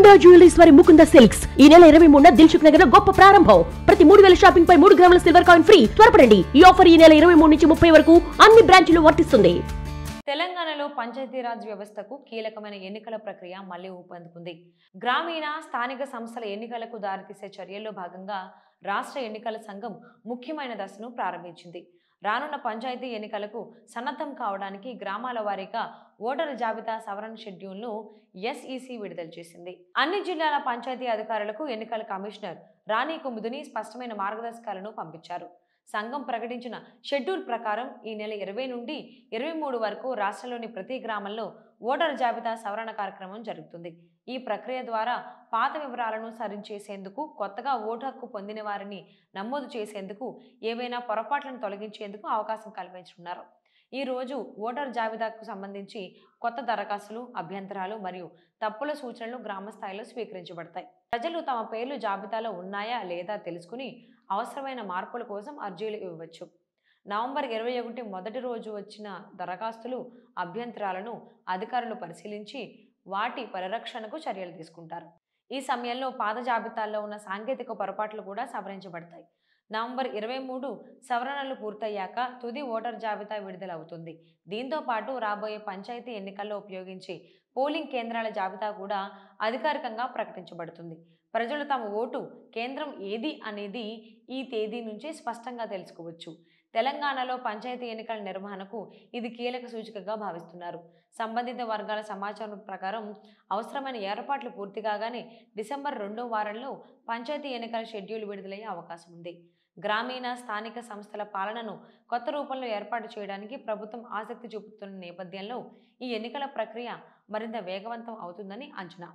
Mukunda jewelleries వారి Mukunda silks ఈ నెల 23న దిల్సుఖ్ నగర్ లో గొప్ప ప్రారంభం. ప్రతి 3000 షాపింగ్ పై 3 గ్రాముల సిల్వర్ కాయిన్ ఫ్రీ. త్వరపడండి, ఈ ఆఫర్ ఈ నెల 23 నుంచి 30 వరకు అన్ని బ్రాంచ్లు వర్తిస్తుంది. తెలంగాణలో పంచాయతీరాజ్ వ్యవస్థకు కీలకమైన ఎన్నికల ప్రక్రియ మళ్లీ ఊపందుకుంది. గ్రామీణ స్థానిక సంస్థల ఎన్నికలకు దారితీసే చర్యల్లో భాగంగా రాష్ట్ర ఎన్నికల సంఘం ముఖ్యమైన దశను ప్రారంభించింది. రానున్న పంచాయతీ ఎన్నికలకు సన్నద్ధం కావడానికి గ్రామాల వారీగా ఓటరు జాబితా సవరణ షెడ్యూల్ను ఎస్ఈసి విడుదల చేసింది. అన్ని జిల్లాల పంచాయతీ అధికారులకు ఎన్నికల కమిషనర్ రాణి కుముదిని స్పష్టమైన మార్గదర్శకాలను పంపించారు. సంఘం ప్రకటించిన షెడ్యూల్ ప్రకారం ఈ నెల 20 నుండి 23 వరకు రాష్ట్రంలోని ప్రతి గ్రామంలో ఓటరు జాబితా సవరణ కార్యక్రమం జరుగుతుంది. ఈ ప్రక్రియ ద్వారా పాత వివరాలను సరిచేసేందుకు, కొత్తగా ఓటు హక్కు పొందిన వారిని నమోదు చేసేందుకు, ఏవైనా పొరపాట్లను తొలగించేందుకు అవకాశం కల్పించనున్నారు. ఈ రోజు ఓటరు జాబితాకు సంబంధించి కొత్త దరఖాస్తులు, అభ్యంతరాలు మరియు తప్పుల సూచనలు గ్రామ స్థాయిలో స్వీకరించబడతాయి. ప్రజలు తమ పేర్లు జాబితాలో ఉన్నాయా లేదా తెలుసుకుని అవసరమైన మార్పుల కోసం అర్జీలు ఇవ్వవచ్చు. నవంబర్ 21 మొదటి రోజు వచ్చిన దరఖాస్తులు, అభ్యంతరాలను అధికారులు పరిశీలించి వాటి పరిరక్షణకు చర్యలు తీసుకుంటారు. ఈ సమయంలో పాత జాబితాల్లో ఉన్న సాంకేతిక పొరపాట్లు కూడా సవరించబడతాయి. నవంబర్ 23 సవరణలు పూర్తయ్యాక తుది ఓటర్ జాబితా విడుదలవుతుంది. దీంతో పాటు రాబోయే పంచాయతీ ఎన్నికల్లో ఉపయోగించే పోలింగ్ కేంద్రాల జాబితా కూడా అధికారికంగా ప్రకటించబడుతుంది. ప్రజలు తమ ఓటు కేంద్రం ఏది అనేది ఈ తేదీ నుంచే స్పష్టంగా తెలుసుకోవచ్చు. తెలంగాణలో పంచాయతీ ఎన్నికల నిర్వహణకు ఇది కీలక సూచికగా భావిస్తున్నారు. సంబంధిత వర్గాల సమాచారం ప్రకారం అవసరమైన ఏర్పాట్లు పూర్తి కాగానే డిసెంబర్ 2వ వారంలో పంచాయతీ ఎన్నికల షెడ్యూల్ విడుదలయ్యే అవకాశం ఉంది. గ్రామీణ స్థానిక సంస్థల పాలనను కొత్త రూపంలో ఏర్పాటు చేయడానికి ప్రభుత్వం ఆసక్తి చూపుతున్న నేపథ్యంలో ఈ ఎన్నికల ప్రక్రియ మరింత వేగవంతం అవుతుందని అంచనా.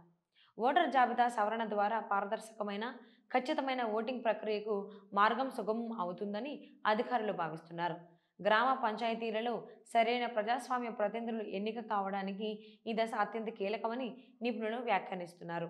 ఓటర్ జాబితా సవరణ ద్వారా పారదర్శకమైన, ఖచ్చితమైన ఓటింగ్ ప్రక్రియకు మార్గం సుగమం అవుతుందని అధికారులు భావిస్తున్నారు. గ్రామ పంచాయతీలలో సరైన ప్రజాస్వామ్య ప్రతినిధులు ఎన్నిక కావడానికి ఈ దశ అత్యంత కీలకమని నిపుణులు వ్యాఖ్యానిస్తున్నారు.